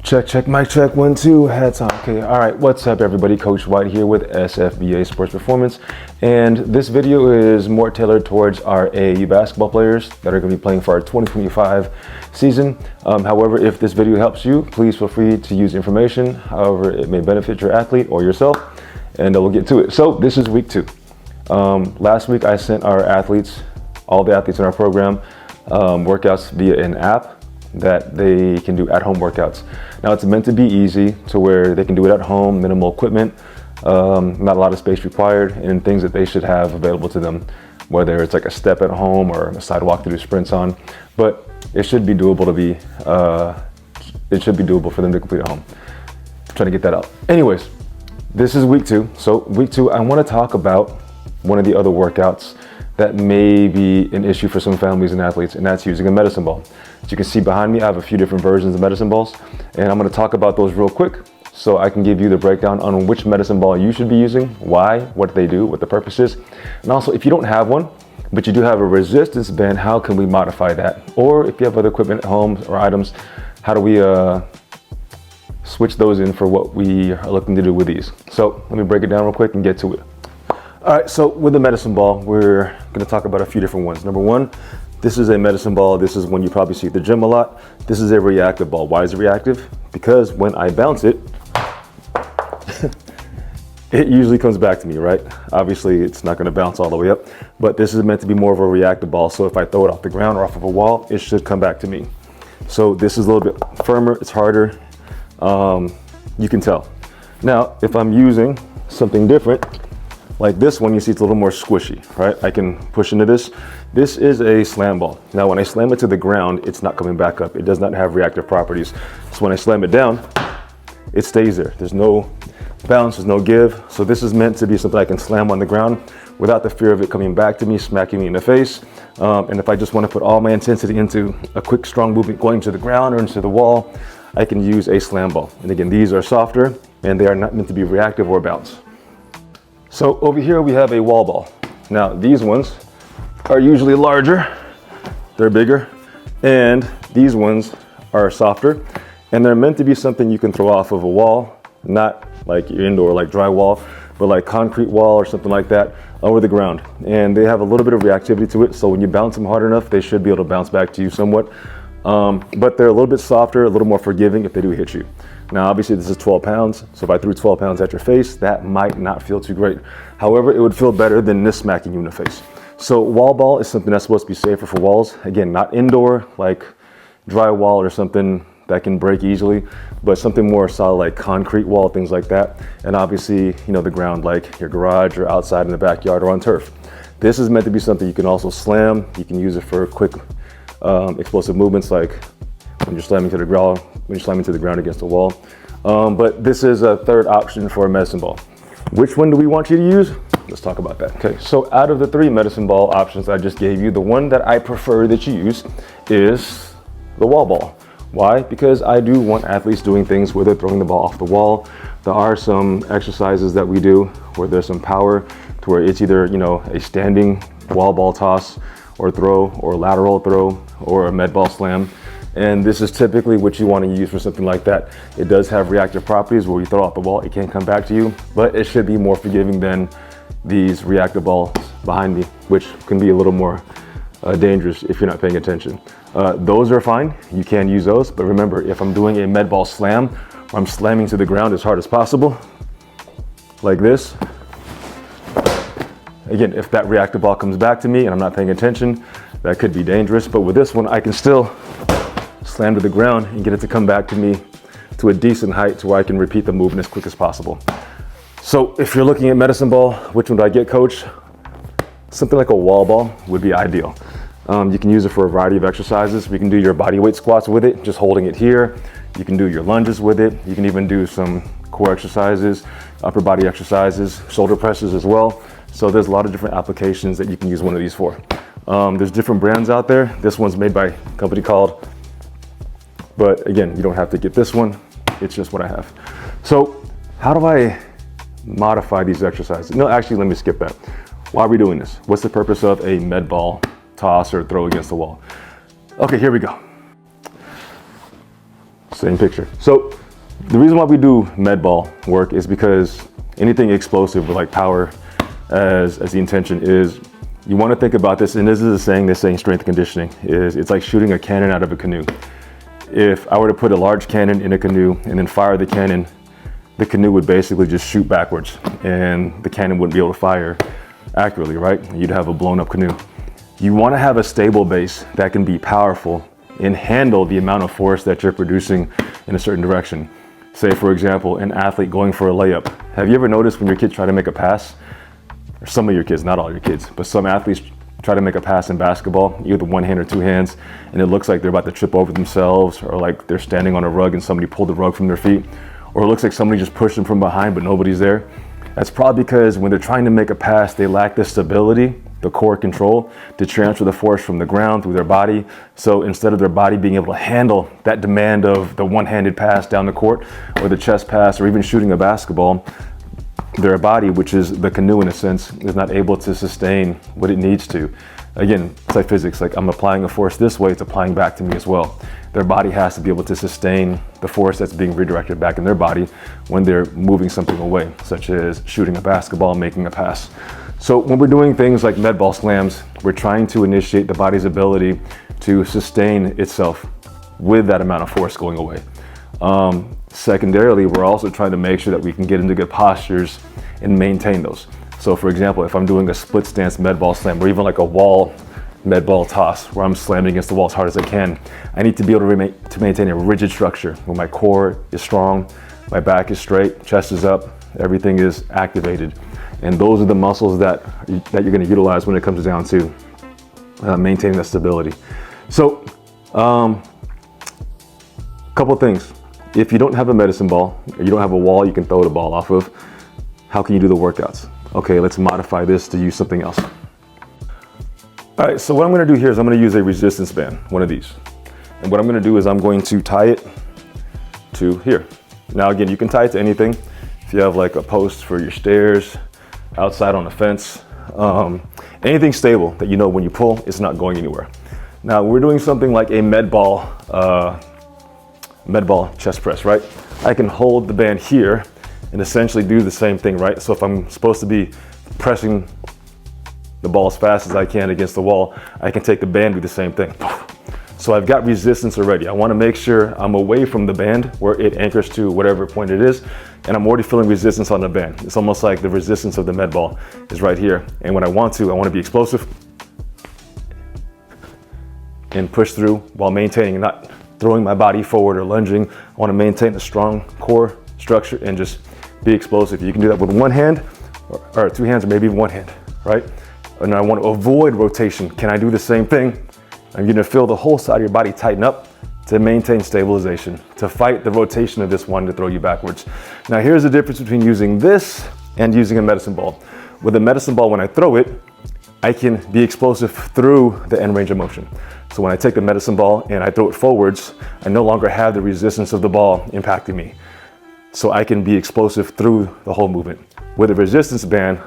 Check, mic check, 1, 2, hats on. Okay, all right, what's up everybody? Coach White here with SFBA Sports Performance. And this video is more tailored towards our AAU basketball players that are gonna be playing for our 2025 season. However, if this video helps you, please feel free to use information, however it may benefit your athlete or yourself, and we'll get to it. So this is week 2. Last week I sent our athletes, all the athletes in our program, workouts via an app that they can do at-home workouts. Now it's meant to be easy to where they can do it at home, minimal equipment, not a lot of space required, and things that they should have available to them, whether it's like a step at home or a sidewalk to do sprints on. But it should be doable for them to complete at home. I'm trying to get that out. Anyways, this is week 2. So week 2, I want to talk about one of the other workouts that may be an issue for some families and athletes, and that's using a medicine ball. As you can see behind me, I have a few different versions of medicine balls, and I'm gonna talk about those real quick so I can give you the breakdown on which medicine ball you should be using, why, what they do, what the purpose is. And also, if you don't have one, but you do have a resistance band, how can we modify that? Or if you have other equipment at home or items, how do we switch those in for what we are looking to do with these? So let me break it down real quick and get to it. All right, so with the medicine ball, we're gonna talk about a few different ones. Number 1, this is a medicine ball. This is one you probably see at the gym a lot. This is a reactive ball. Why is it reactive? Because when I bounce it, it usually comes back to me, right? Obviously, it's not gonna bounce all the way up, but this is meant to be more of a reactive ball. So if I throw it off the ground or off of a wall, it should come back to me. So this is a little bit firmer, it's harder. You can tell. Now, if I'm using something different, like this one, you see it's a little more squishy, right? I can push into this. This is a slam ball. Now, when I slam it to the ground, it's not coming back up. It does not have reactive properties. So when I slam it down, it stays there. There's no bounce, there's no give. So this is meant to be something I can slam on the ground without the fear of it coming back to me, smacking me in the face. And if I just want to put all my intensity into a quick, strong movement going to the ground or into the wall, I can use a slam ball. And again, these are softer and they are not meant to be reactive or bounce. So over here we have a wall ball. Now these ones are usually larger, they're bigger, and these ones are softer, and they're meant to be something you can throw off of a wall, not like indoor like drywall, but like concrete wall or something like that over the ground. And they have a little bit of reactivity to it, so when you bounce them hard enough, they should be able to bounce back to you somewhat. But they're a little bit softer, a little more forgiving if they do hit you. Now, obviously this is 12 pounds, so if I threw 12 pounds at your face, that might not feel too great. However, it would feel better than this smacking you in the face. So wall ball is something that's supposed to be safer for walls. Again, not indoor, like drywall or something that can break easily, but something more solid like concrete wall, things like that. And obviously, you know, the ground like your garage or outside in the backyard or on turf. This is meant to be something you can also slam. You can use it for quick explosive movements like when you're slamming to the ground against the wall. But this is a third option for a medicine ball. Which one do we want you to use? Let's talk about that. Okay, so out of the 3 medicine ball options I just gave you, the one that I prefer that you use is the wall ball. Why? Because I do want athletes doing things where they're throwing the ball off the wall. There are some exercises that we do where there's some power to where it's either, you know, a standing wall ball toss or throw or lateral throw or a med ball slam. And this is typically what you want to use for something like that. It does have reactive properties where you throw off the ball, it can't come back to you, but it should be more forgiving than these reactive balls behind me, which can be a little more dangerous if you're not paying attention. Those are fine, you can use those, but remember, if I'm doing a med ball slam, where I'm slamming to the ground as hard as possible, like this, again, if that reactive ball comes back to me and I'm not paying attention, that could be dangerous. But with this one, I can still slam to the ground and get it to come back to me to a decent height to where I can repeat the movement as quick as possible. So if you're looking at medicine ball, which one do I get, coach? Something like a wall ball would be ideal. You can use it for a variety of exercises. We can do your body weight squats with it, just holding it here. You can do your lunges with it. You can even do some core exercises, upper body exercises, shoulder presses as well. So there's a lot of different applications that you can use one of these for. There's different brands out there. This one's made by a company called, but again, you don't have to get this one. It's just what I have. So how do I modify these exercises? No, actually, let me skip that. Why are we doing this? What's the purpose of a med ball toss or throw against the wall? Okay, here we go. same picture. So the reason why we do med ball work is because anything explosive with like power as the intention is, you want to think about this, and this is a saying, they're saying strength conditioning is, it's like shooting a cannon out of a canoe. If I were to put a large cannon in a canoe and then fire the cannon, the canoe would basically just shoot backwards and the cannon wouldn't be able to fire accurately, right? You'd have a blown up canoe. You want to have a stable base that can be powerful and handle the amount of force that you're producing in a certain direction. Say, for example, an athlete going for a layup. Have you ever noticed when your kids try to make a pass, or some of your kids, not all your kids, but some athletes try to make a pass in basketball, either with one hand or two hands, and it looks like they're about to trip over themselves, or like they're standing on a rug and somebody pulled the rug from their feet, or it looks like somebody just pushed them from behind but nobody's there. That's probably because when they're trying to make a pass, they lack the stability, the core control to transfer the force from the ground through their body. So instead of their body being able to handle that demand of the one-handed pass down the court or the chest pass or even shooting a basketball, their body, which is the canoe in a sense, is not able to sustain what it needs to. Again, it's like physics, like I'm applying a force this way, it's applying back to me as well. Their body has to be able to sustain the force that's being redirected back in their body when they're moving something away, such as shooting a basketball, making a pass. So when we're doing things like med ball slams, we're trying to initiate the body's ability to sustain itself with that amount of force going away. Secondarily, we're also trying to make sure that we can get into good postures and maintain those. So for example, if I'm doing a split stance med ball slam or even like a wall med ball toss where I'm slamming against the wall as hard as I can, I need to be able to maintain a rigid structure where my core is strong, my back is straight, chest is up, everything is activated. And those are the muscles that you're going to utilize when it comes down to maintaining that stability. So, couple things. If you don't have a medicine ball, or you don't have a wall you can throw the ball off of, how can you do the workouts? Okay, let's modify this to use something else. All right, so what I'm going to do here is I'm going to use a resistance band, one of these. And what I'm going to do is I'm going to tie it to here. Now again, you can tie it to anything. If you have like a post for your stairs, outside on a fence, anything stable that you know when you pull, it's not going anywhere. Now we're doing something like a med ball chest press, right? I can hold the band here and essentially do the same thing, right? So if I'm supposed to be pressing the ball as fast as I can against the wall, I can take the band, do the same thing. So I've got resistance already. I want to make sure I'm away from the band where it anchors to whatever point it is, and I'm already feeling resistance on the band. It's almost like the resistance of the med ball is right here. And when I want to be explosive and push through while maintaining, not throwing my body forward or lunging. I want to maintain a strong core structure and just be explosive. You can do that with one hand or two hands or maybe one hand, right? And I want to avoid rotation. Can I do the same thing? I'm going to feel the whole side of your body tighten up to maintain stabilization, to fight the rotation of this one to throw you backwards. Now here's the difference between using this and using a medicine ball. With a medicine ball, when I throw it, I can be explosive through the end range of motion. So when I take the medicine ball and I throw it forwards, I no longer have the resistance of the ball impacting me. So I can be explosive through the whole movement. With a resistance band,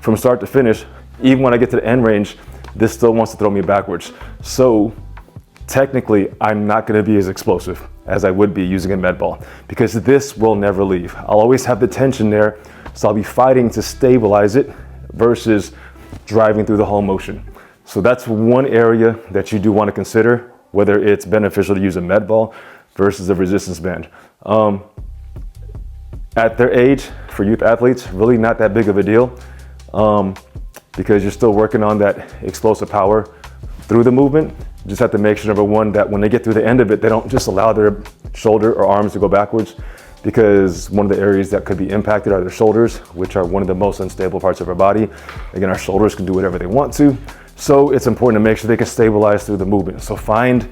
from start to finish, even when I get to the end range, this still wants to throw me backwards. So technically, I'm not going to be as explosive as I would be using a med ball because this will never leave. I'll always have the tension there, so I'll be fighting to stabilize it versus driving through the whole motion. So that's one area that you do want to consider, whether it's beneficial to use a med ball versus a resistance band. At their age, for youth athletes, really not that big of a deal because you're still working on that explosive power through the movement. You just have to make sure, number one, that when they get through the end of it, they don't just allow their shoulder or arms to go backwards, because one of the areas that could be impacted are their shoulders, which are one of the most unstable parts of our body. Again, our shoulders can do whatever they want to. So it's important to make sure they can stabilize through the movement. So find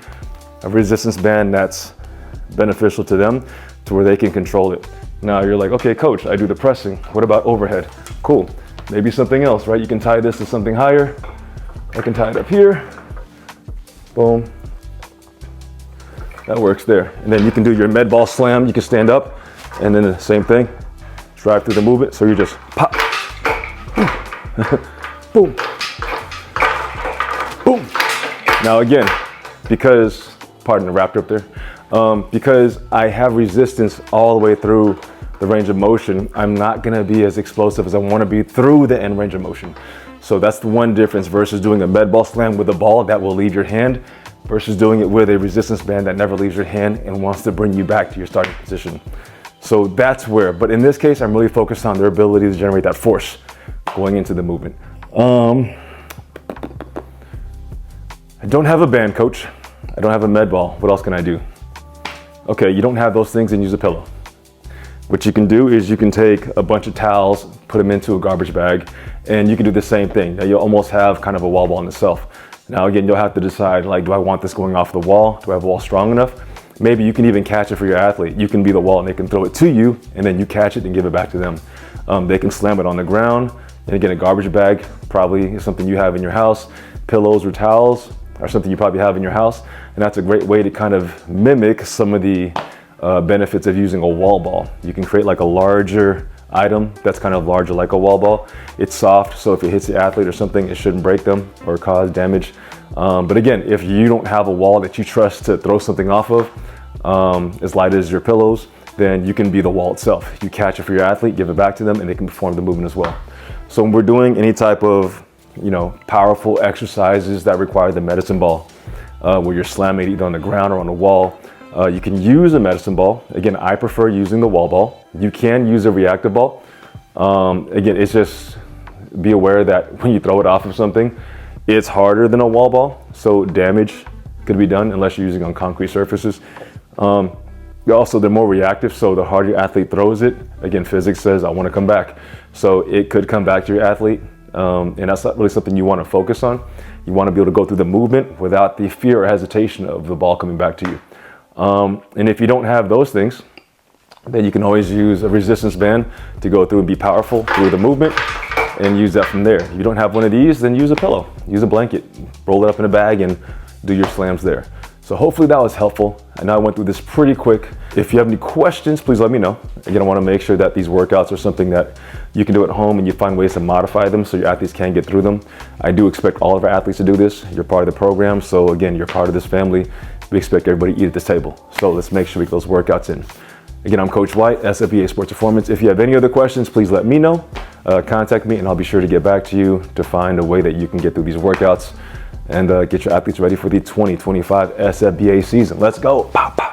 a resistance band that's beneficial to them to where they can control it. Now you're like, okay, coach, I do the pressing. What about overhead? Cool. Maybe something else, right? You can tie this to something higher. I can tie it up here. Boom. That works there. And then you can do your med ball slam. You can stand up and then the same thing. Drive through the movement. So you just pop. Boom. Boom. Now again, because, pardon the raptor up there. Because I have resistance all the way through the range of motion, I'm not gonna be as explosive as I wanna be through the end range of motion. So that's the one difference versus doing a med ball slam with a ball that will leave your hand versus doing it with a resistance band that never leaves your hand and wants to bring you back to your starting position. So that's where, but in this case, I'm really focused on their ability to generate that force going into the movement. I don't have a band, coach. I don't have a med ball. What else can I do? Okay, you don't have those things, and use a pillow. What you can do is you can take a bunch of towels, put them into a garbage bag, and you can do the same thing. Now you'll almost have kind of a wall ball in itself. Now again, you'll have to decide, like, do I want this going off the wall? Do I have a wall strong enough? Maybe you can even catch it for your athlete. You can be the wall and they can throw it to you, and then you catch it and give it back to them. They can slam it on the ground. And again, a garbage bag probably is something you have in your house. Pillows or towels are something you probably have in your house. And that's a great way to kind of mimic some of the benefits of using a wall ball. You can create like a larger item that's kind of larger like a wall ball. It's soft, so if it hits the athlete or something, it shouldn't break them or cause damage. But again, if you don't have a wall that you trust to throw something off of, as light as your pillows, then you can be the wall itself. You catch it for your athlete, give it back to them, and they can perform the movement as well. So when we're doing any type of, powerful exercises that require the medicine ball, where you're slamming either on the ground or on the wall, you can use a medicine ball. Again, I prefer using the wall ball. You can use a reactive ball. Again, it's just be aware that when you throw it off of something, it's harder than a wall ball, so damage could be done unless you're using on concrete surfaces. Also, they're more reactive, so the harder your athlete throws it, again, physics says I want to come back. So it could come back to your athlete, and that's not really something you want to focus on. You want to be able to go through the movement without the fear or hesitation of the ball coming back to you. And if you don't have those things, then you can always use a resistance band to go through and be powerful through the movement and use that from there. If you don't have one of these, then use a pillow, use a blanket, roll it up in a bag and do your slams there. So hopefully that was helpful. I know I went through this pretty quick. If you have any questions, please let me know. Again, I want to make sure that these workouts are something that you can do at home and you find ways to modify them so your athletes can get through them. I do expect all of our athletes to do this. You're part of the program. So again, you're part of this family. We expect everybody to eat at this table. So let's make sure we get those workouts in. Again, I'm Coach White, SFBA Sports Performance. If you have any other questions, please let me know. Contact me and I'll be sure to get back to you to find a way that you can get through these workouts and get your athletes ready for the 2025 SFBA season. Let's go. Pow, pow.